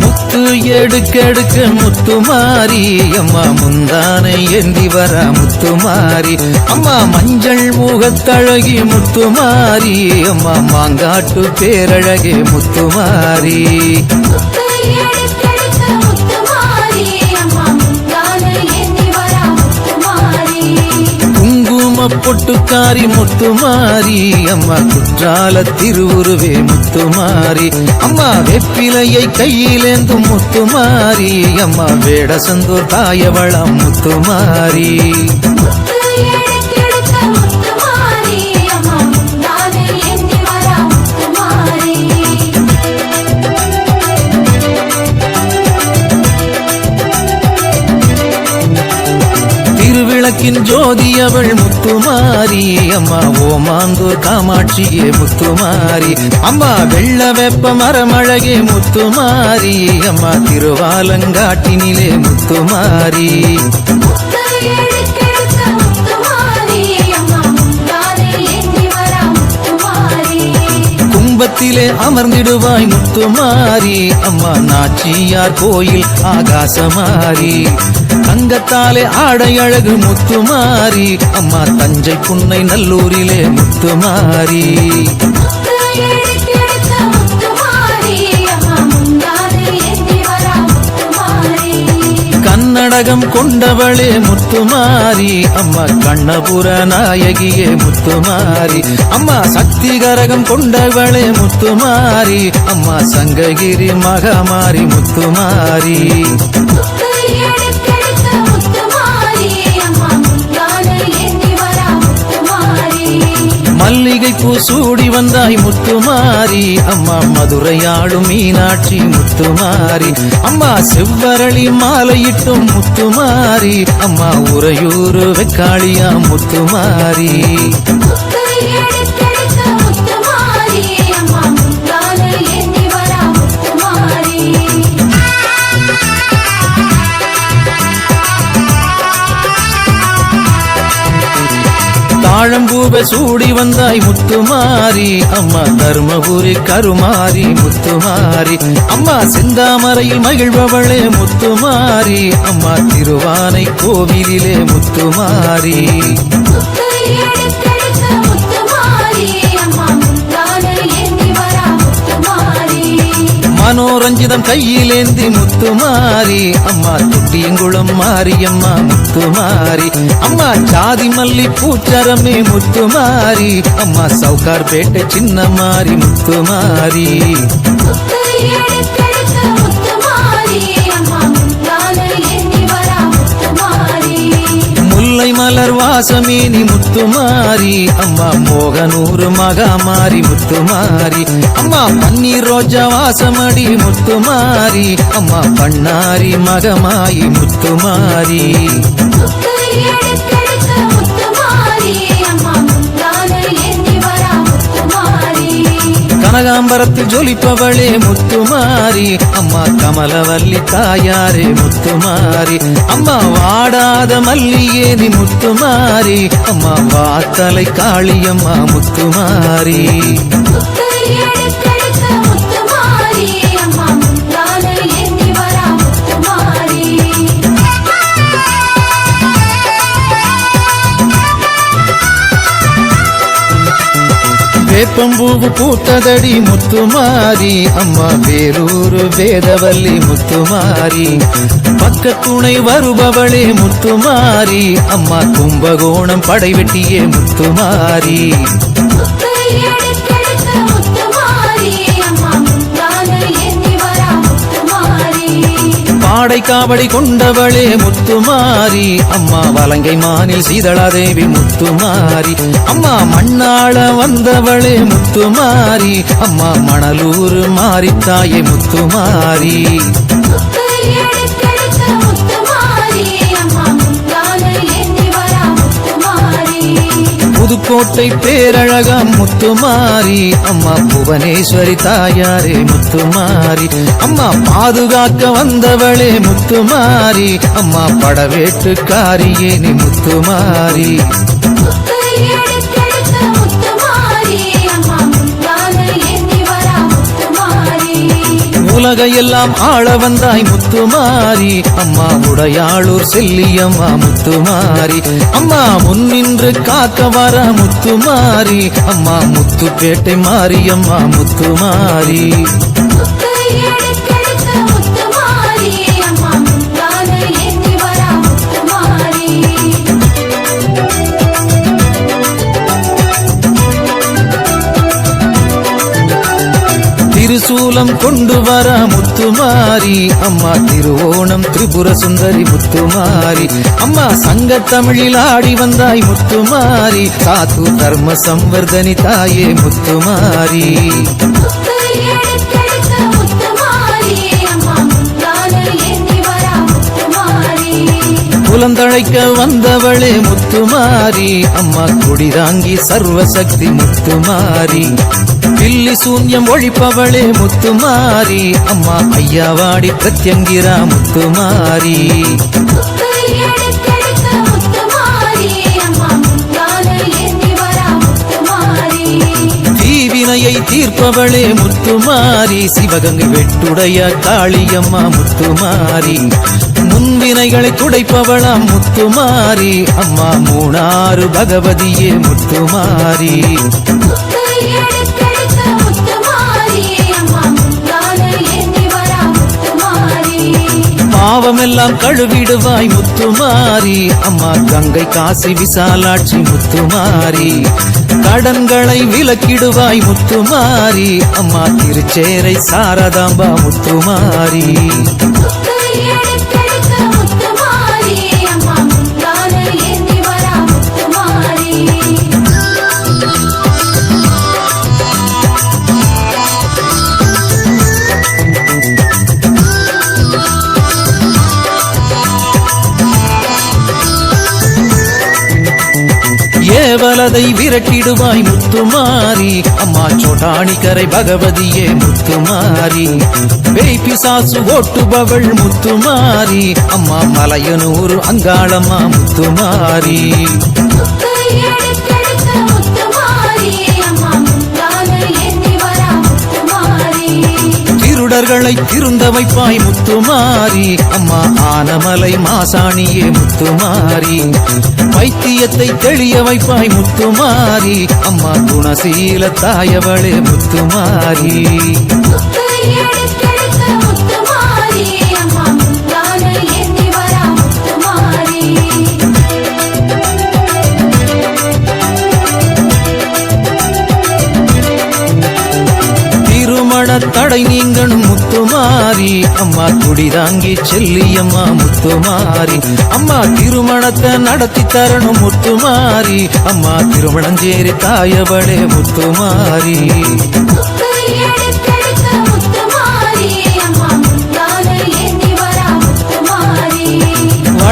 முத்து எடுக்கெடுக்க முத்துமாரி அம்மா முந்தானை ஏந்தி வர முத்துமாரி அம்மா மஞ்சள் முகத்தழகி முத்துமாரி அம்மா மாங்காட்டு பேரழகே முத்துமாரி பொட்டுக்காரி முத்துமாரி அம்மா குற்றால திருவுருவே முத்துமாரி அம்மா வெப்பிலையை கையிலேந்தும் முத்துமாரி அம்மா வேடசந்தூர் தாயவளம் முத்துமாரி விளக்கின் ஜோதி அவள் முத்துமாரி அம்மா ஓமாந்தூர் காமாட்சியே முத்துமாரி அம்மா வெள்ள வெப்ப மரமழகே முத்துமாரி அம்மா திருவாலங்காட்டினிலே முத்துமாரி கும்பத்திலே அமர்ந்திடுவாய் முத்துமாரி அம்மா நாச்சியார் கோயில் ஆகாசமாரி தங்கத்தாலே ஆடை அழகு முத்துமாரி அம்மா தஞ்சை புன்னை நல்லூரிலே முத்துமாரி கன்னடகம் கொண்டவளே முத்துமாரி அம்மா கண்ணபுர நாயகியே முத்துமாரி அம்மா சக்தி கரகம் கொண்டவளே முத்துமாரி அம்மா சங்ககிரி மகமாரி முத்துமாரி மல்லிகை பூ சூடி வந்தாய் முத்துமாரி அம்மா மதுரையாளும் மீனாட்சி முத்துமாரி அம்மா செவ்வரளி மாலையிட்டும் முத்துமாரி அம்மா உறையூரு வெக்காளியா முத்துமாரி தாழம்பூவ சூடி வந்தாய் முத்துமாரி அம்மா தர்மபுரி கருமாரி முத்துமாரி அம்மா செந்தாமரையில் மகிழ்பவளே முத்துமாரி அம்மா திருவானை கோவிலிலே முத்துமாரி மனோரஞ்சிதம் கையிலேந்தி முத்துமாரி அம்மா துட்டியங்குளம் மாரியம்மா முத்துமாரி அம்மா ஜாதி மல்லி பூச்சரமே முத்துமாரி அம்மா சவுகார் பேட்டை சின்ன மாரி முத்துமாரி முல்லை மலர் வாசமேனி முத்துமாரி அம்மா மோகனூர் மகாமாரி முத்துமாரி அம்மா பன்னீர் ரோஜா வாசமடி முத்துமாரி அம்மா பண்ணாரி மகமாயி முத்துமாரி கனகாம்பரத்தில் ஜொலிப்பவளே முத்துமாரி அம்மா கமலவல்லி தாயாரே முத்துமாரி அம்மா வாடாத மல்லியேனி முத்துமாரி அம்மா வாத்தலை காளியம்மா முத்துமாரி வேப்பம்பூவு பூத்ததடி முத்துமாரி அம்மா வேலூரு வேதவல்லி முத்துமாரி பக்கத்துணை வருபவளே முத்துமாரி அம்மா கும்பகோணம் படைவெட்டியே முத்துமாரி பாடை காவடி கொண்டவளே முத்துமாரி அம்மா வலங்கை மானில் சீதளாதேவி முத்துமாரி அம்மா மண்ணாள வந்தவளே முத்துமாரி அம்மா மணலூர் மாரித்தாயே முத்துமாரி புதுக்கோட்டை பேரழகா முத்துமாரி அம்மா புவனேஸ்வரி தாயாரே முத்துமாரி அம்மா பாதுகாக்க வந்தவளே முத்துமாரி அம்மா படவேட்டுக்காரியே நீ முத்துமாரி உலகையெல்லாம் ஆள வந்தாய் முத்துமாரி அம்மா உடையாளூர் செல்லியம்மா முத்துமாரி அம்மா முன்னின்று காக்க வர முத்துமாரி அம்மா முத்துப்பேட்டை மாரியம்மா முத்துமாரி திருசூலம் கொண்டு வர முத்துமாரி அம்மா திருவோணம் திரிபுர சுந்தரி முத்துமாரி அம்மா சங்க தமிழில் ஆடி வந்தாய் முத்துமாரி சாத்து தர்ம சம்வர்தனி தாயே முத்துமாரி குலந்தழைக்க வந்தவளே முத்துமாரி அம்மா குடிதாங்கி சர்வசக்தி முத்துமாரி பில்லி சூன்யம் ஒழிப்பவளே முத்துமாரி அம்மா ஐயாவாடி பிரத்யங்கிரா முத்துமாரி தீவினையை தீர்ப்பவளே முத்துமாரி சிவகங்கை வெட்டுடைய காளியம்மா முத்துமாரி முன்வினைகளை துடைப்பவளாம் முத்துமாரி அம்மா மூணாறு பகவதியே முத்துமாரி பாவமெல்லாம் கழுவிடுவாய் முத்துமாரி அம்மா கங்கை காசி விசாலாட்சி முத்துமாரி கடன்களை விலக்கிடுவாய் முத்துமாரி அம்மா திருச்சேரை சாரதாம்பா முத்துமாரி ஏவலதை விரட்டிடுவாய் முத்துமாரி அம்மா சோட்டாணிக்கரை பகவதியே முத்துமாரி பேய்பிசாசு ஓட்டுபவள் முத்துமாரி அம்மா மலையனூர் அங்காளம்மா முத்துமாரி திருடர்களை திருந்த வைப்பாய் முத்துமாரி அம்மா ஆனமலை மாசாணியே முத்துமாரி வைத்தியத்தை தெளிய வைப்பாய் முத்துமாரி அம்மா குணசீல தாயவளே முத்துமாரி தடை நீங்கணும் முத்துமாரி அம்மா குடிதாங்கி செல்லியம்மா முத்துமாரி அம்மா திருமணத்தை நடத்தி தரணும் முத்துமாரி அம்மா திருமணஞ்சேரி தாயவளே முத்துமாரி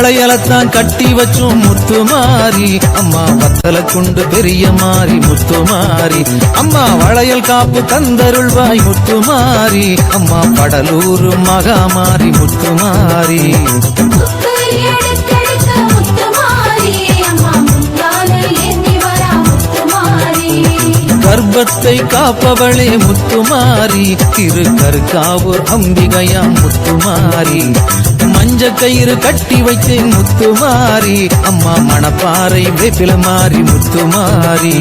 வளையலத்தான் கட்டி வச்சோம் முத்துமாரி அம்மா வத்தல குண்டு பெரிய மாறி முத்துமாரி அம்மா வளையல் காப்பு தந்தருள்வாய் முத்துமாரி அம்மா படலூர் மகாமாரி முத்துமாரி கர்ப்பத்தை காப்பவளே முத்துமாரி திருக்கருக்காவூர் அம்பிகையா முத்துமாரி மஞ்ச கயிறு கட்டி வைத்தேன் முத்துமாரி அம்மா மணப்பாறை வேப்பில மாறி முத்துமாரி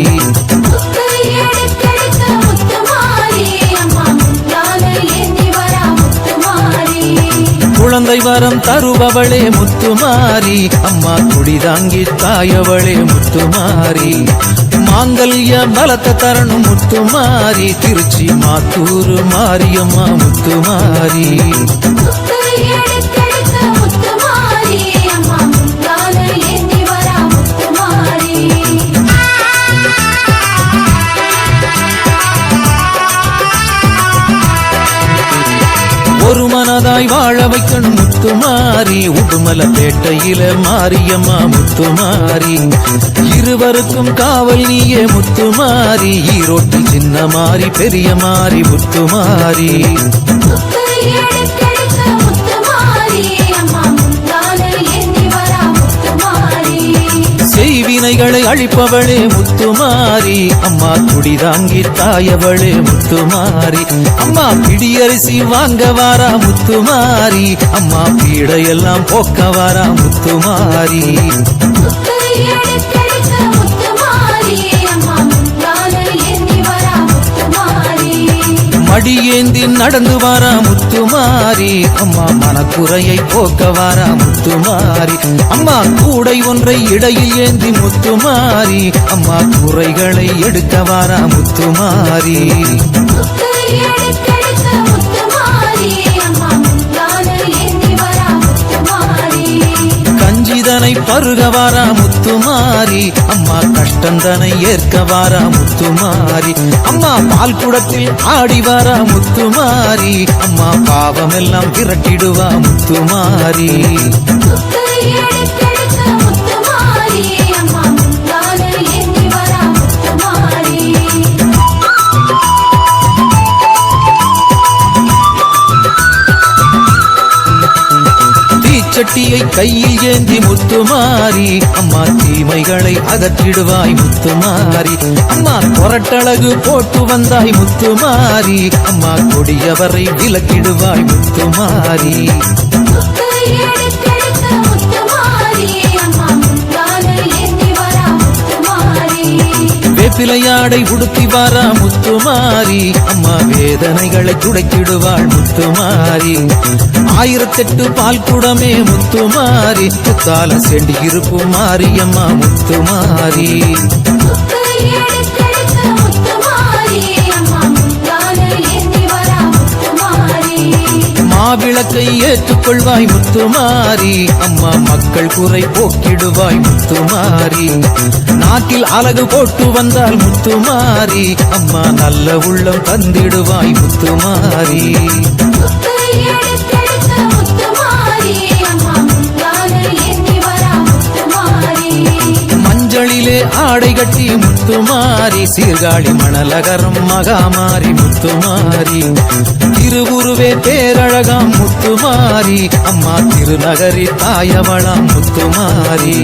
குழந்தை வரம் தருபவளே முத்துமாரி அம்மா குடிதாங்கி தாயவளே முத்துமாரி மாங்கல்ய பலத்தை தரணும் முத்துமாரி திருச்சி மாத்தூர் மாரியம்மா முத்துமாரி ஒரு மனதாய் வாழ வைக்கணும் முத்துமாரி உடுமல பேட்டையில மாரியம்மா முத்துமாரி இருவருக்கும் காவல் நீயே முத்துமாரி ஈரோட்டில் சின்ன மாறி பெரிய மாறி முத்துமாரி செய்வினைகளை அழிப்பவளே முத்துமாரி அம்மா குடி தாங்கி தாயவளே முத்துமாரி அம்மா பிடியரிசி வாங்க வாரா முத்துமாரி அம்மா பீடையெல்லாம் போக்க வாரா முத்துமாரி மடியேந்தி நடந்து வாரா முத்துமாரி அம்மா மனக்குறையை போக்க வாரா முத்துமாரி அம்மா கூடை ஒன்றை இடையில் ஏந்தி முத்துமாரி அம்மா குறைகளை எடுக்க வாரா முத்துமாரி கஞ்சிதனை பருக வாரா முத்துமாரி அம்மா கஷ்டந்தனை ஏற்க வாரா முத்துமாரி அம்மா பால் குடத்தில் ஆடி வாரா முத்துமாரி அம்மா பாவமெல்லாம் விரட்டிடுவா முத்துமாரி சட்டியை கையில் ஏந்தி முத்துமாரி அம்மா தீமைகளை அகற்றிடுவாய் முத்துமாரி அம்மா கொரட்டழகு போட்டு வந்தாய் முத்துமாரி அம்மா கொடியவரை விலக்கிடுவாய் முத்துமாரி வேப்பிலையாடை உடுத்தி வாரா முத்துமாரி அம்மா வேதனைகளை துடைத்திடுவாள் முத்துமாரி 1008 பால் குடமே முத்துமாரி புத்தால செடி இருக்கும் மாரியம்மா முத்துமாரி மாவிளக்கை ஏற்றுக்கொள்வாய் முத்துமாரி அம்மா மக்கள் குறை போக்கிடுவாய் முத்துமாரி நாக்கில் அழகு போட்டு வந்தால் முத்துமாரி அம்மா நல்ல உள்ளம் தந்திடுவாய் முத்துமாரி மஞ்சளிலே ஆடை கட்டி முத்துமாரி சீர்காழி மணலகரம் மகாமாரி முத்துமாரி திருவுருவே பேரழகாம் முத்துமாரி அம்மா திருநகரி தாயவளாம் முத்துமாரி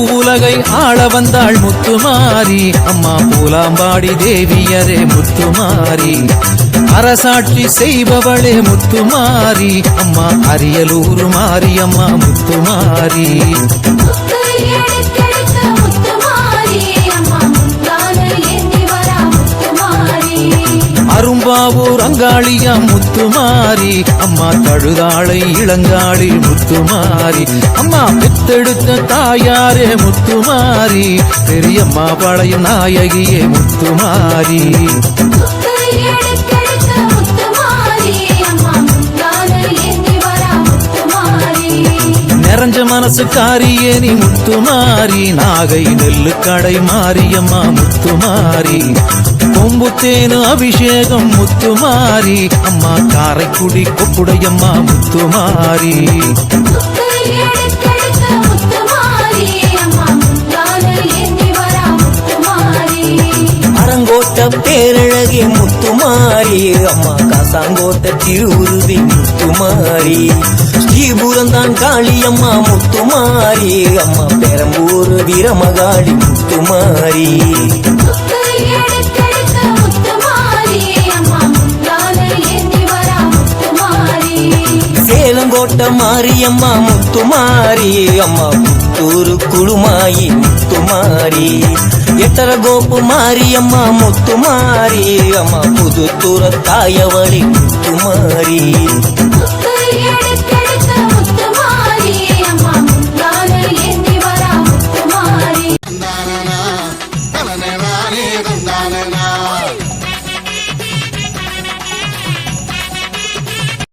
உலகை ஆள வந்தாள் முத்துமாரி அம்மா பூலாம்பாடி தேவியரே முத்துமாரி அரசாட்சி செய்பவளே முத்துமாரி அம்மா அரியலூர் மாரியம்மா முத்துமாரி அரும்பாவூர் அங்காளியா முத்துமாரி அம்மா தழுதாளை இளங்காளி முத்துமாரி அம்மா பெத்தெடுத்த தாயாரே முத்துமாரி பெரியம்மா பழைய நாயகியே முத்துமாரி நிறைஞ்ச மனசுக்காரியே நீ முத்துமாரி நாகை நெல்லு கடை மாரியம்மா முத்துமாரி கொம்புத்தேனு அபிஷேகம் முத்துமாரி அம்மா காரைக்குடி கொப்புடையம்மா முத்துமாரி அரங்கோட்ட பேரழகே முத்துமாரி அம்மா காசாங்கோட்ட திருவுருவி முத்துமாரி ஸ்ரீபுரந்தான் காளியம்மா முத்துமாரி அம்மா பெரம்பூர் வீரமகாளி முத்துமாரி சேலங்கோட்ட மாரியம்மா முத்துமாரி அம்மா புத்தூரு குழுமாயி முத்துமாரி எட்டரகோப்பு மாரியம்மா முத்துமாரி அம்மா புதுத்தூர தாயவளி முத்துமாரி